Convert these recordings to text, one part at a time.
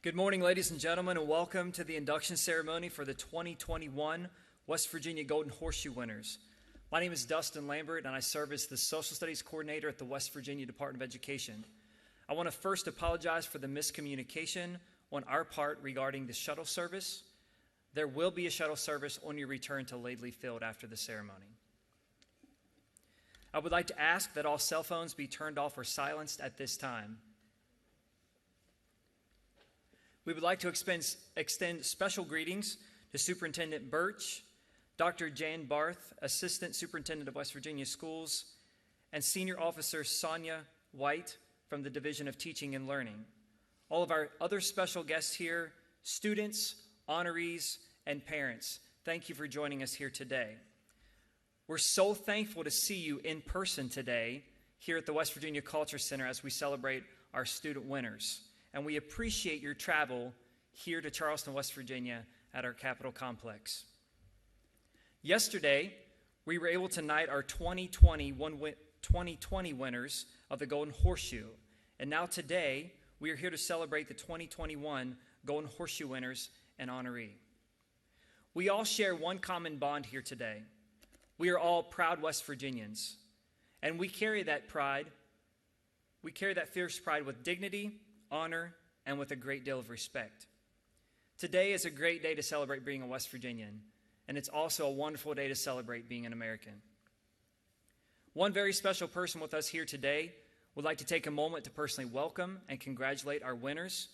Good morning, ladies and gentlemen, and welcome to the induction ceremony for the 2021 West Virginia Golden Horseshoe winners. My name is Dustin Lambert, and I serve as the Social Studies Coordinator at the West Virginia Department of Education. I want to first apologize for the miscommunication on our part regarding the shuttle service. There will be a shuttle service on your return to Laidley Field after the ceremony. I would like to ask that all cell phones be turned off or silenced at this time. We would like to extend special greetings to Superintendent Birch, Dr. Jan Barth, Assistant Superintendent of West Virginia Schools, and Senior Officer Sonia White from the Division of Teaching and Learning. All of our other special guests here, students, honorees, and parents, thank you for joining us here today. We're so thankful to see you in person today here at the West Virginia Culture Center as we celebrate our student winners. And we appreciate your travel here to Charleston, West Virginia at our Capitol Complex. Yesterday, we were able to knight our 2020 winners of the Golden Horseshoe. And now today, we are here to celebrate the 2021 Golden Horseshoe winners and honoree. We all share one common bond here today. We are all proud West Virginians. And we carry that pride, we carry that fierce pride with dignity, honor, and with a great deal of respect. Today is a great day to celebrate being a West Virginian, and it's also a wonderful day to celebrate being an American. One very special person with us here today would like to take a moment to personally welcome and congratulate our winners.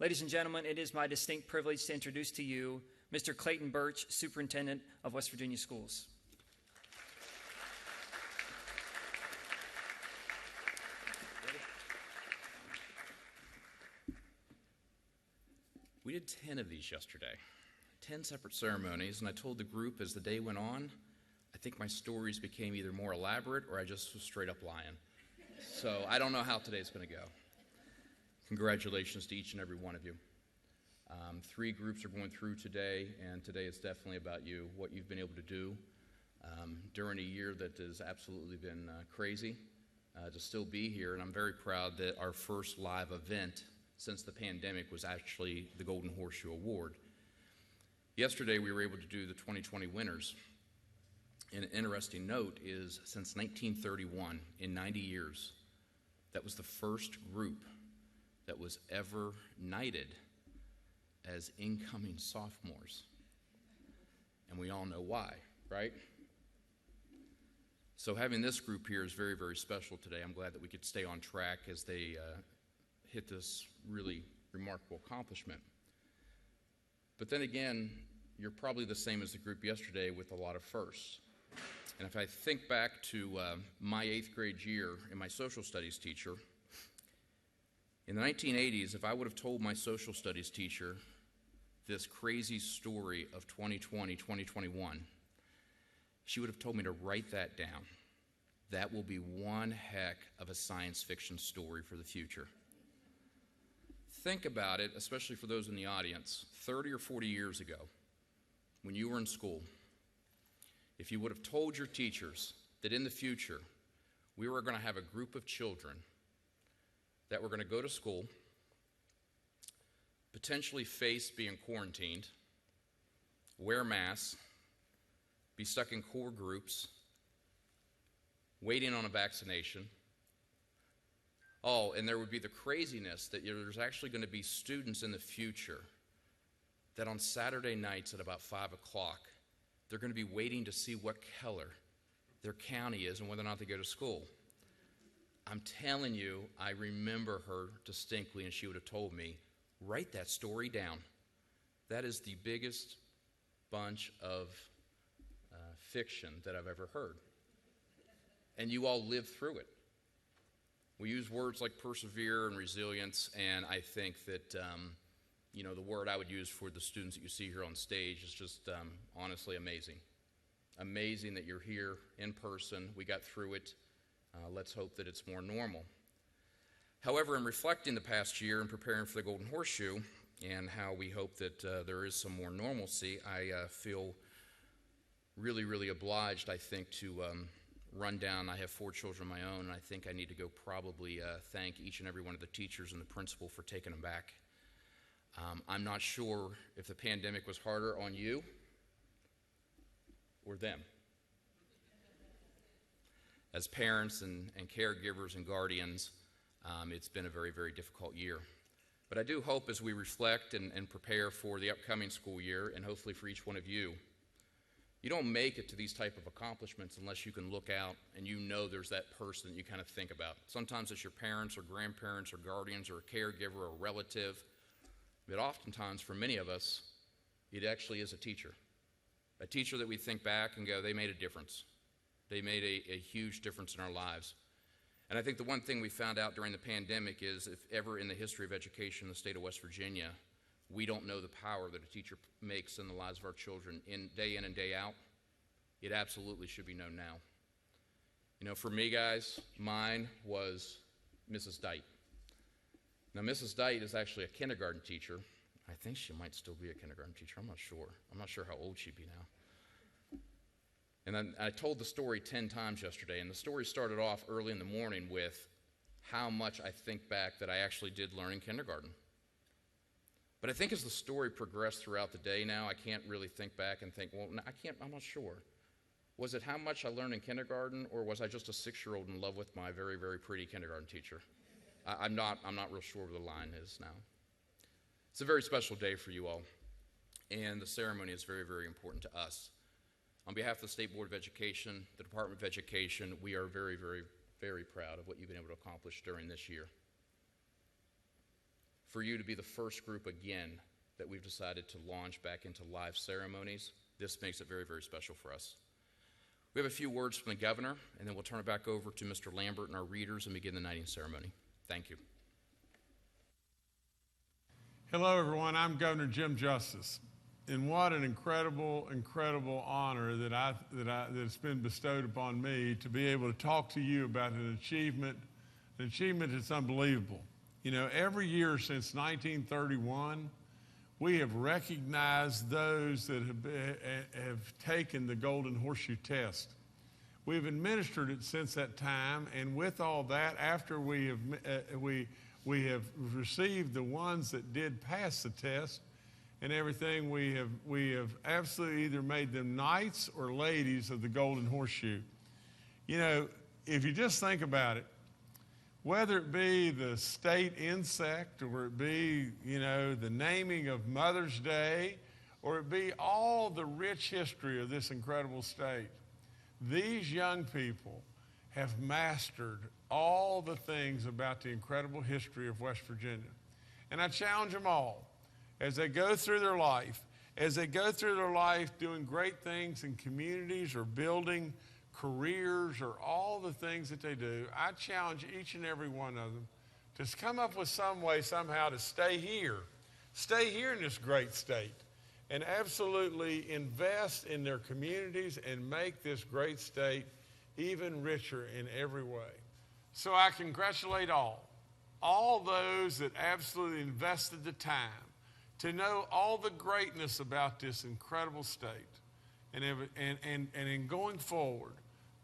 Ladies and gentlemen, it is my distinct privilege to introduce to you Mr. Clayton Birch, Superintendent of West Virginia Schools. We did 10 of these yesterday, 10 separate ceremonies, and I told the group as the day went on, I think my stories became either more elaborate or I just was straight up lying. So I don't know how today's going to go. Congratulations to each and every one of you. 3 groups are going through today, and today is definitely about you, what you've been able to do during a year that has absolutely been crazy to still be here, and I'm very proud that our first live event since the pandemic was actually the Golden Horseshoe Award. Yesterday we were able to do the 2020 winners. And an interesting note is since 1931, in 90 years, that was the first group that was ever knighted as incoming sophomores. And we all know why, right? So having this group here is very, very special today. I'm glad that we could stay on track as they hit this really remarkable accomplishment. But then again, you're probably the same as the group yesterday with a lot of firsts. And if I think back to my 8th grade year and my social studies teacher, in the 1980s, if I would have told my social studies teacher this crazy story of 2020, 2021, she would have told me to write that down. That will be one heck of a science fiction story for the future. Think about it, especially for those in the audience, 30 or 40 years ago, when you were in school, if you would have told your teachers that in the future we were going to have a group of children that were going to go to school, potentially face being quarantined, wear masks, be stuck in core groups, waiting on a vaccination. Oh, and there would be the craziness that there's actually going to be students in the future that on Saturday nights at about 5 o'clock, they're going to be waiting to see what color their county is and whether or not they go to school. I'm telling you, I remember her distinctly, and she would have told me, write that story down. That is the biggest bunch of fiction that I've ever heard. And you all lived through it. We use words like persevere and resilience, and I think that, the word I would use for the students that you see here on stage is just honestly amazing. Amazing that you're here in person. We got through it. Let's hope that it's more normal. However, in reflecting the past year and preparing for the Golden Horseshoe and how we hope that there is some more normalcy, I feel really, really obliged, I think, to run down. I have 4 children of my own, and I think I need to go probably thank each and every one of the teachers and the principal for taking them back. I'm not sure if the pandemic was harder on you or them. As parents and caregivers and guardians, it's been a very, very difficult year. But I do hope as we reflect and prepare for the upcoming school year, and hopefully for each one of you, you don't make it to these type of accomplishments unless you can look out and you know there's that person that you kind of think about. Sometimes it's your parents or grandparents or guardians or a caregiver or a relative. But oftentimes for many of us, it actually is a teacher that we think back and go, they made a difference. They made a huge difference in our lives. And I think the one thing we found out during the pandemic is if ever in the history of education in the state of West Virginia, we don't know the power that a teacher makes in the lives of our children in and day out, it absolutely should be known now. You know, for me, guys, mine was Mrs. Dite. Now, Mrs. Dite is actually a kindergarten teacher. I think she might still be a kindergarten teacher. I'm not sure. I'm not sure how old she'd be now. And then I told the story 10 times yesterday, and the story started off early in the morning with how much I think back that I actually did learn in kindergarten. But I think as the story progressed throughout the day now, I can't really think back and think, well, I'm not sure. Was it how much I learned in kindergarten, or was I just a 6-year-old in love with my very, very pretty kindergarten teacher? I'm not real sure where the line is now. It's a very special day for you all, and the ceremony is very, very important to us. On behalf of the State Board of Education, the Department of Education, we are very, very, very proud of what you've been able to accomplish during this year. For you to be the first group again that we've decided to launch back into live ceremonies, this makes it very, very special for us. We have a few words from the governor, and then we'll turn it back over to Mr. Lambert and our readers and begin the knighting ceremony. Thank you. Hello, everyone. I'm Governor Jim Justice. And what an incredible, incredible honor that's been bestowed upon me to be able to talk to you about an achievement that's unbelievable. You know, every year since 1931, we have recognized those that have taken the Golden Horseshoe test. We've administered it since that time, and with all that, after we have received the ones that did pass the test and everything, we have absolutely either made them knights or ladies of the Golden Horseshoe. You know, if you just think about it, whether it be the state insect, or it be, you know, the naming of Mother's Day, or it be all the rich history of this incredible state, these young people have mastered all the things about the incredible history of West Virginia. And I challenge them all, as they go through their life, doing great things in communities or building careers or all the things that they do, I challenge each and every one of them to come up with some way somehow to stay here in this great state, and absolutely invest in their communities and make this great state even richer in every way. So I congratulate all those that absolutely invested the time to know all the greatness about this incredible state. And in going forward,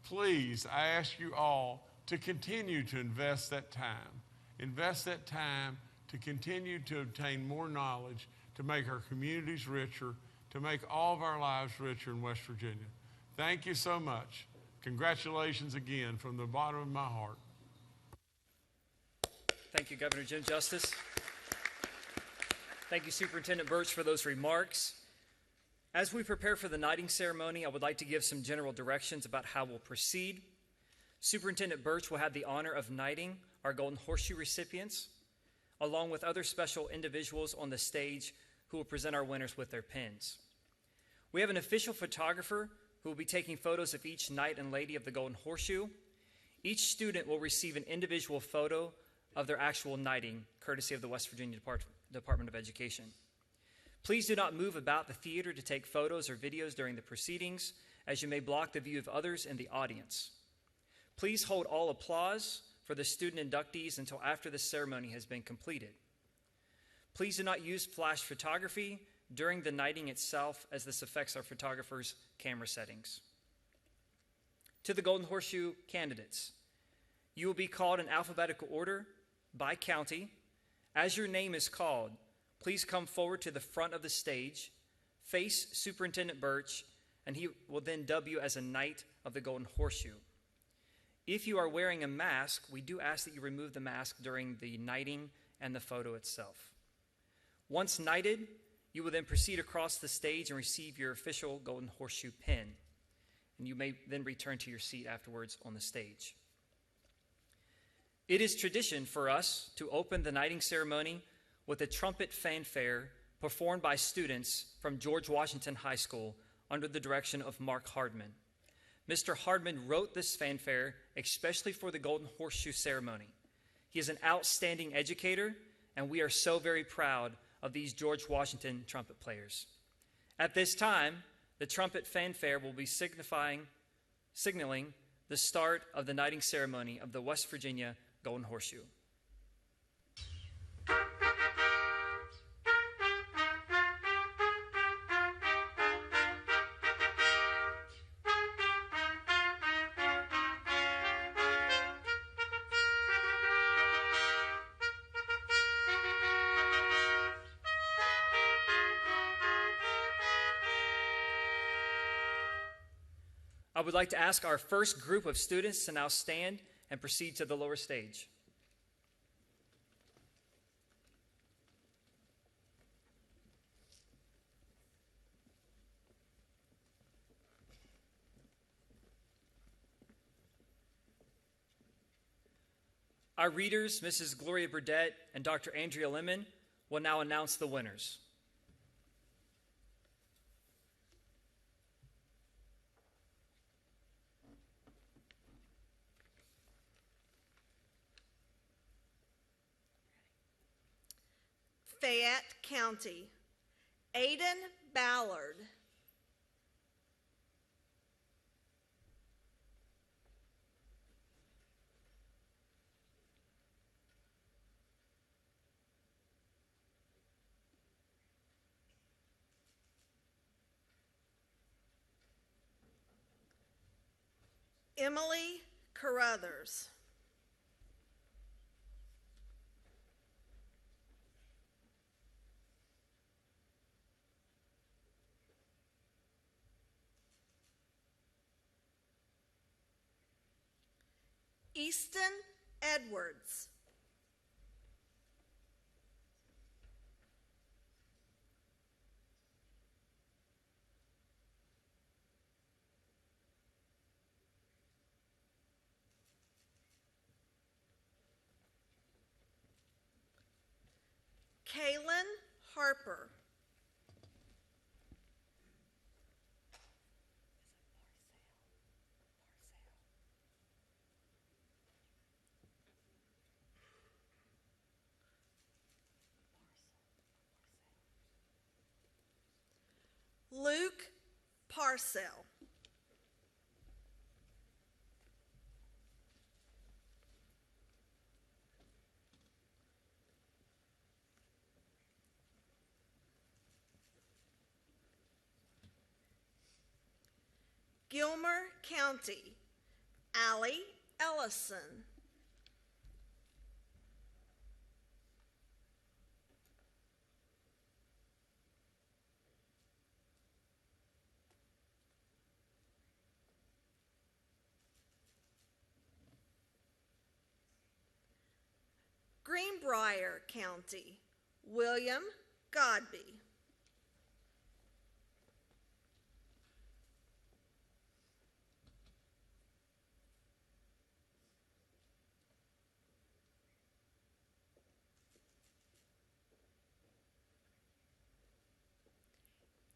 please, I ask you all to continue to invest that time. Invest that time to continue to obtain more knowledge, to make our communities richer, to make all of our lives richer in West Virginia. Thank you so much. Congratulations again from the bottom of my heart. Thank you, Governor Jim Justice. Thank you, Superintendent Birch, for those remarks. As we prepare for the knighting ceremony, I would like to give some general directions about how we'll proceed. Superintendent Birch will have the honor of knighting our Golden Horseshoe recipients, along with other special individuals on the stage who will present our winners with their pins. We have an official photographer who will be taking photos of each knight and lady of the Golden Horseshoe. Each student will receive an individual photo of their actual knighting, courtesy of the West Virginia Department of Education. Please do not move about the theater to take photos or videos during the proceedings, as you may block the view of others in the audience. Please hold all applause for the student inductees until after the ceremony has been completed. Please do not use flash photography during the knighting itself, as this affects our photographers' camera settings. To the Golden Horseshoe candidates, you will be called in alphabetical order by county. As your name is called, please come forward to the front of the stage, face Superintendent Birch, and he will then dub you as a Knight of the Golden Horseshoe. If you are wearing a mask, we do ask that you remove the mask during the knighting and the photo itself. Once knighted, you will then proceed across the stage and receive your official Golden Horseshoe pin, and you may then return to your seat afterwards on the stage. It is tradition for us to open the knighting ceremony with a trumpet fanfare performed by students from George Washington High School under the direction of Mark Hardman. Mr. Hardman wrote this fanfare especially for the Golden Horseshoe ceremony. He is an outstanding educator, and we are so very proud of these George Washington trumpet players. At this time, the trumpet fanfare will be signaling the start of the knighting ceremony of the West Virginia Golden Horseshoe. I would like to ask our first group of students to now stand and proceed to the lower stage. Our readers, Mrs. Gloria Burdett and Dr. Andrea Lemon, will now announce the winners. Fayette County, Aiden Ballard. Emily Carruthers. Easton Edwards. Kaylin Harper. Luke Parcell. Gilmer County, Allie Ellison. Greenbrier County, William Godby.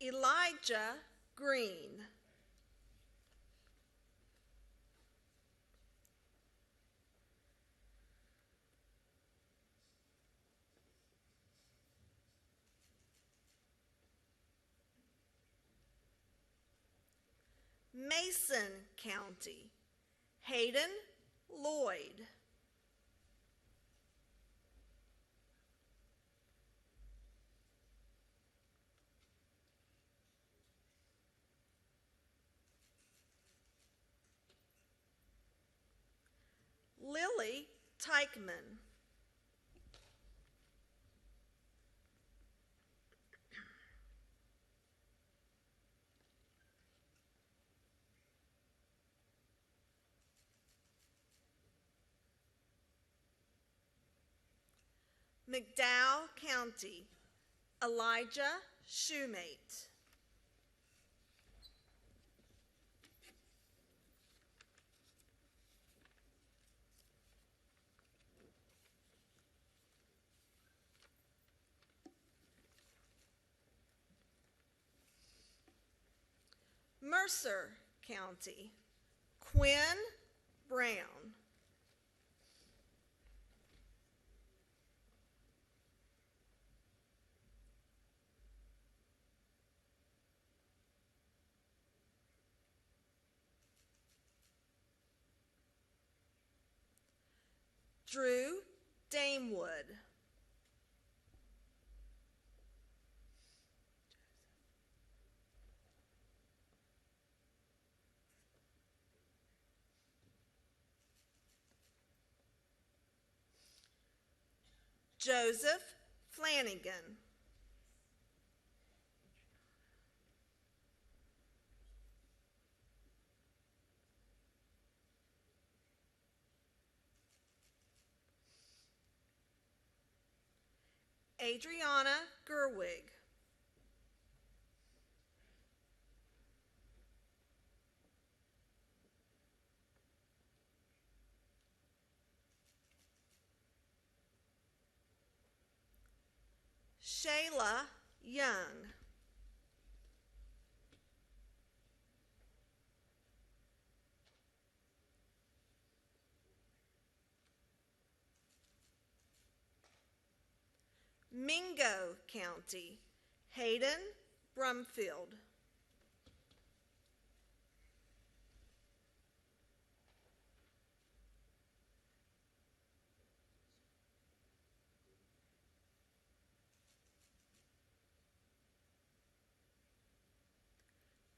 Elijah Green. Mason County, Hayden Lloyd. Lily Teichman. McDowell County, Elijah Shoemate. Mercer County, Quinn Brown. Drew Damewood. Joseph Flanagan. Adriana Gerwig. Shayla Young. Mingo County, Hayden Brumfield.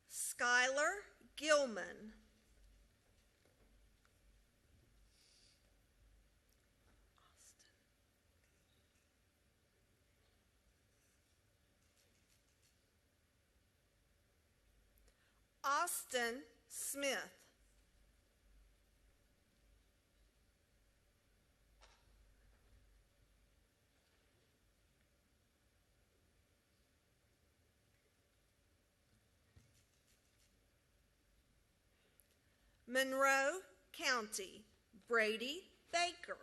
Skylar Gilman. Austin Smith. Monroe County, Brady Baker.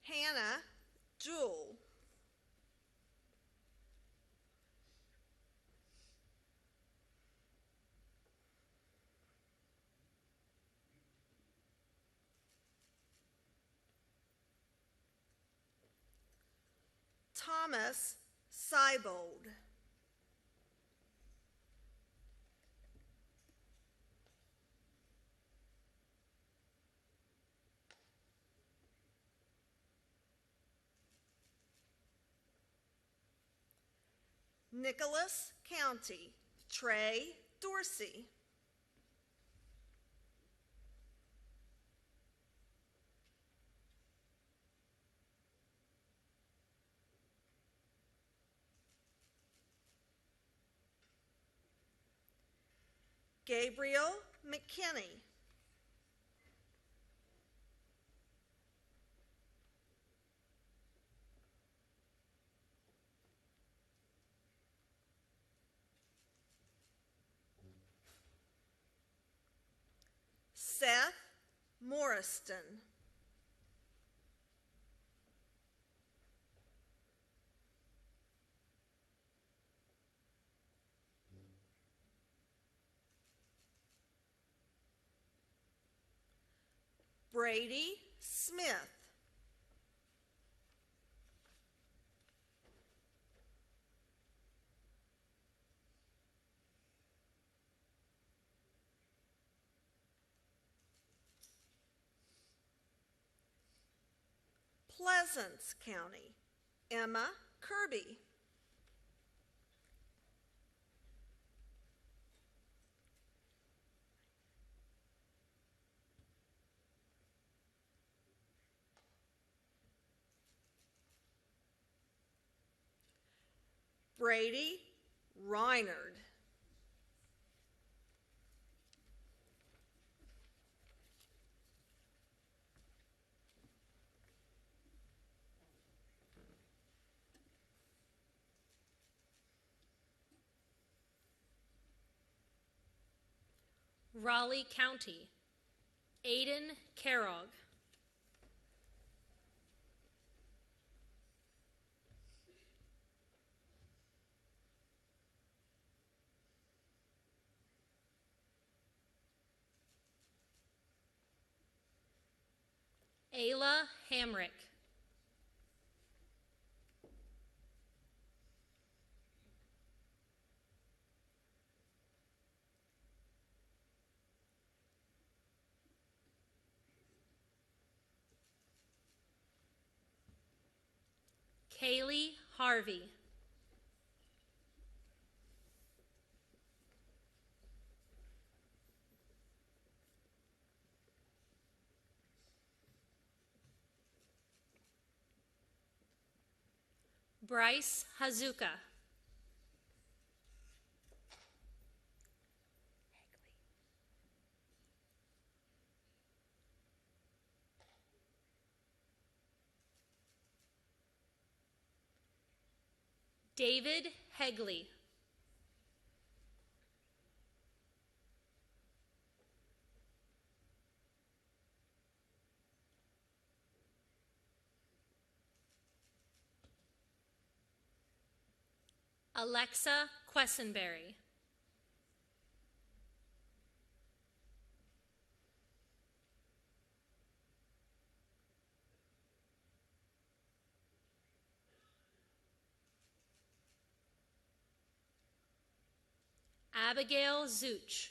Hannah Jewell. Thomas Seibold. Nicholas County, Trey Dorsey. Gabriel McKinney. Seth Morriston. Brady Smith. Pleasance County, Emma Kirby. Brady, Reinard. Raleigh County, Aiden Kellogg. Ayla Hamrick. Kaylee Harvey. Bryce Hazuka. David Hegley. Alexa Quessenberry. Abigail Zuch.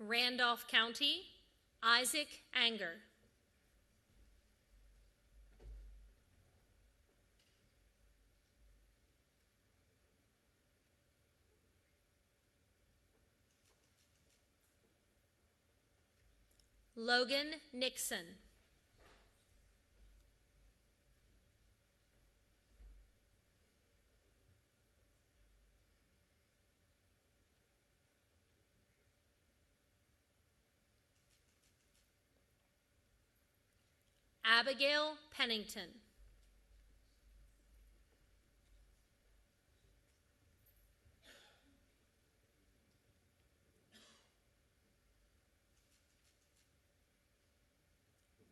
Randolph County, Isaac Anger. Logan Nixon. Abigail Pennington.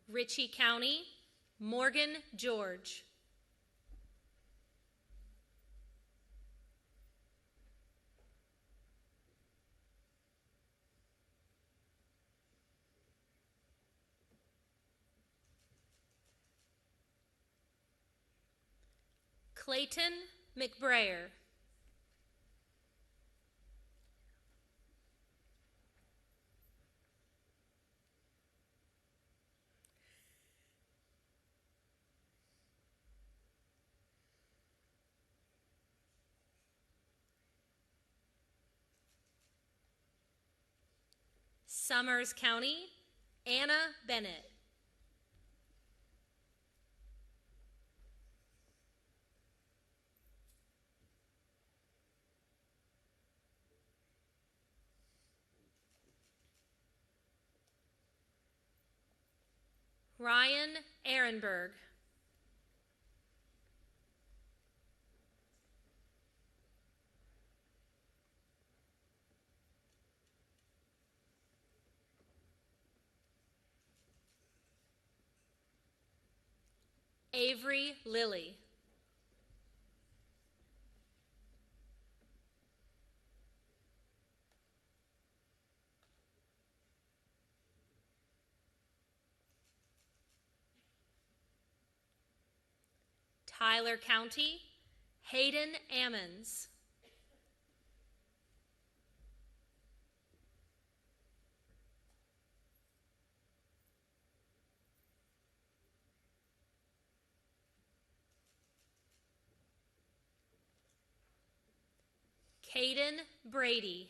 Ritchie County, Morgan George. Clayton McBrayer. Summers County, Anna Bennett. Ryan Ehrenberg. Avery Lilly. Tyler County, Hayden Ammons. Caden Brady.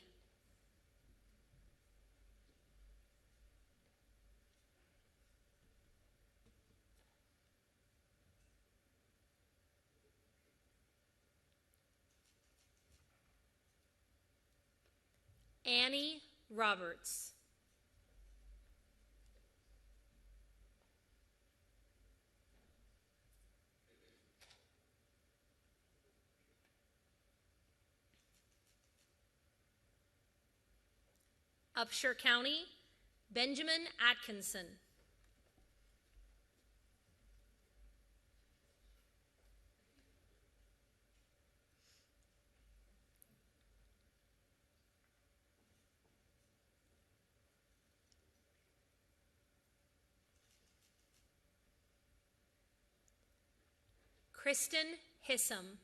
Annie Roberts. Upshur County, Benjamin Atkinson. Kristen Hissam.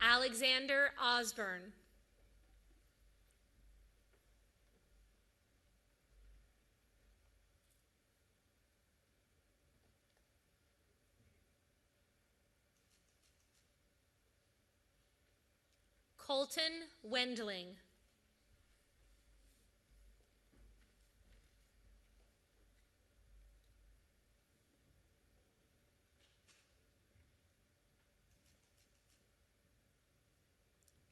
Alexander Osborne. Colton Wendling.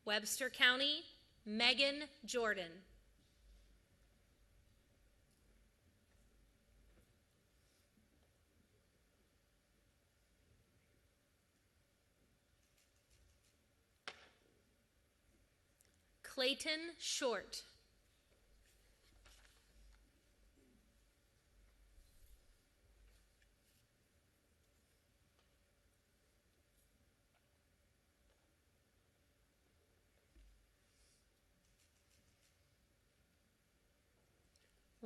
Webster County, Megan Jordan. Clayton Short.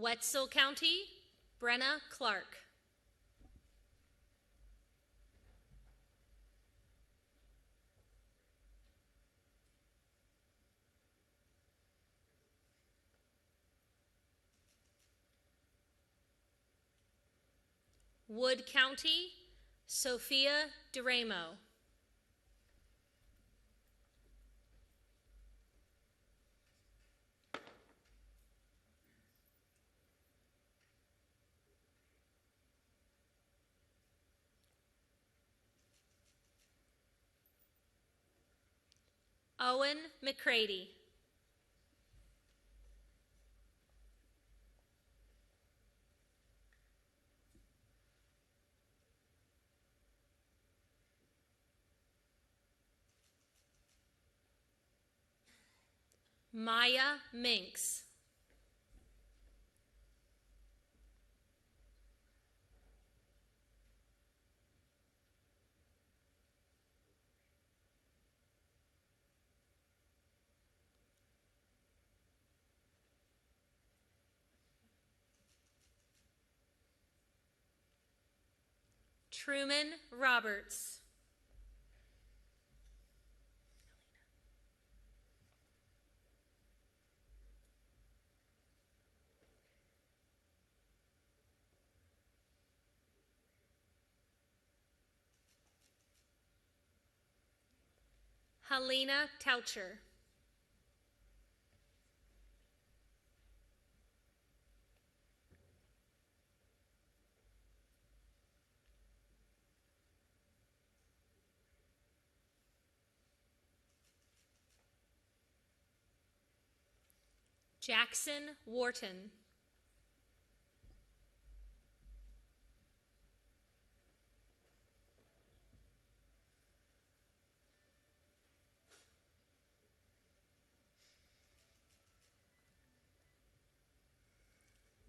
Wetzel County, Brenna Clark. Wood County, Sophia DeRamo. Owen McCready. Maya Minks. Truman Roberts. Helena Toucher. Jackson Wharton.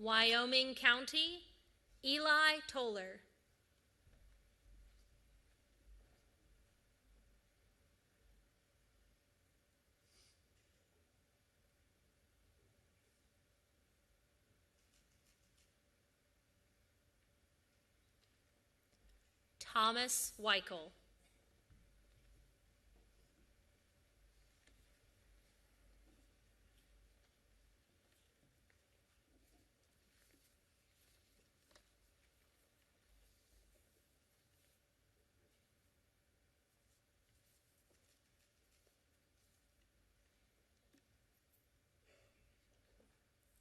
Wyoming County, Eli Toller. Thomas Weichel.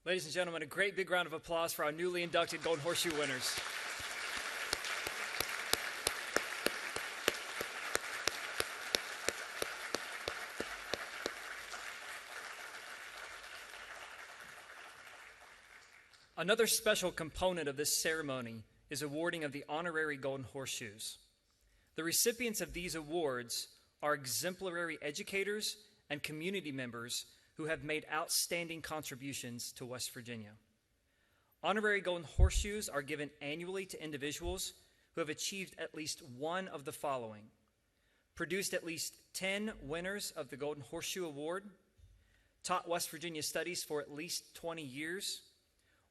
Ladies and gentlemen, a great big round of applause for our newly inducted Golden Horseshoe winners. Another special component of this ceremony is awarding of the Honorary Golden Horseshoes. The recipients of these awards are exemplary educators and community members who have made outstanding contributions to West Virginia. Honorary Golden Horseshoes are given annually to individuals who have achieved at least one of the following: produced at least 10 winners of the Golden Horseshoe Award, taught West Virginia studies for at least 20 years,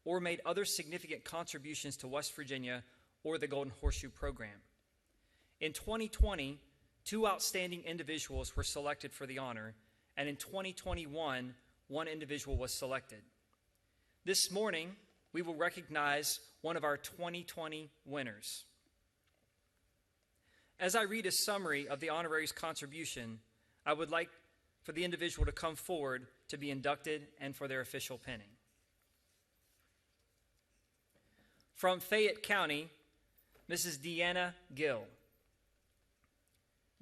or made other significant contributions to West Virginia or the Golden Horseshoe program. In 2020, 2 outstanding individuals were selected for the honor, and in 2021, 1 individual was selected. This morning, we will recognize one of our 2020 winners. As I read a summary of the honorary's contribution, I would like for the individual to come forward to be inducted and for their official penning. From Fayette County, Mrs. Deanna Gill.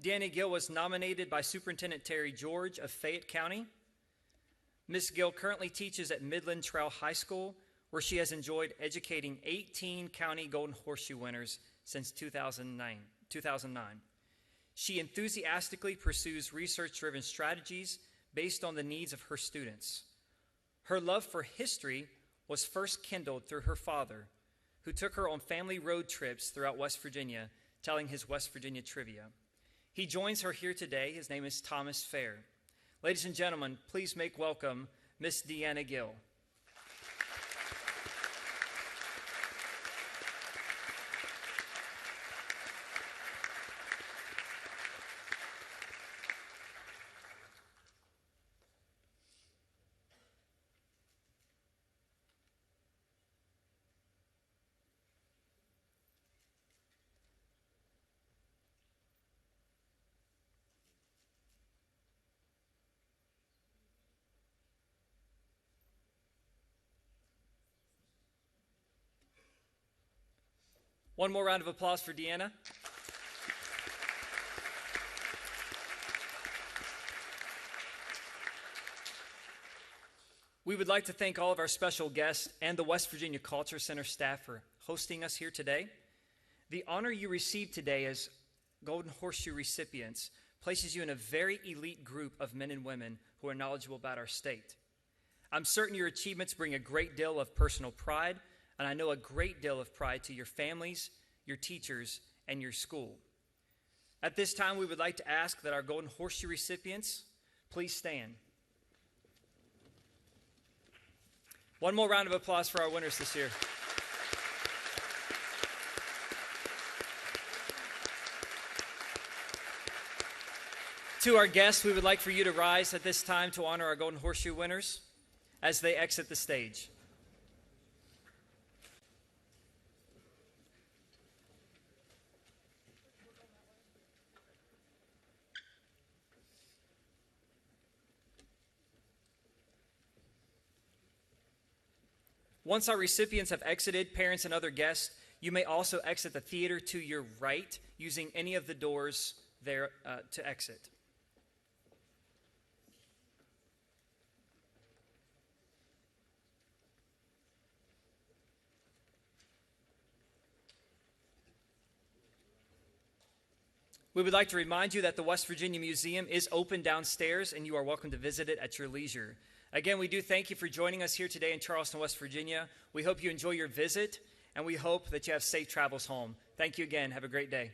Deanna Gill was nominated by Superintendent Terry George of Fayette County. Ms. Gill currently teaches at Midland Trail High School, where she has enjoyed educating 18 county Golden Horseshoe winners since 2009. She enthusiastically pursues research-driven strategies based on the needs of her students. Her love for history was first kindled through her father, who took her on family road trips throughout West Virginia, telling his West Virginia trivia. He joins her here today. His name is Thomas Fair. Ladies and gentlemen, please make welcome Miss Deanna Gill. One more round of applause for Deanna. We would like to thank all of our special guests and the West Virginia Culture Center staff for hosting us here today. The honor you received today as Golden Horseshoe recipients places you in a very elite group of men and women who are knowledgeable about our state. I'm certain your achievements bring a great deal of personal pride, and I know a great deal of pride to your families, your teachers, and your school. At this time, we would like to ask that our Golden Horseshoe recipients please stand. One more round of applause for our winners this year. To our guests, we would like for you to rise at this time to honor our Golden Horseshoe winners as they exit the stage. Once our recipients have exited, parents and other guests, you may also exit the theater to your right using any of the doors there to exit. We would like to remind you that the West Virginia Museum is open downstairs, and you are welcome to visit it at your leisure. Again, we do thank you for joining us here today in Charleston, West Virginia. We hope you enjoy your visit, and we hope that you have safe travels home. Thank you again. Have a great day.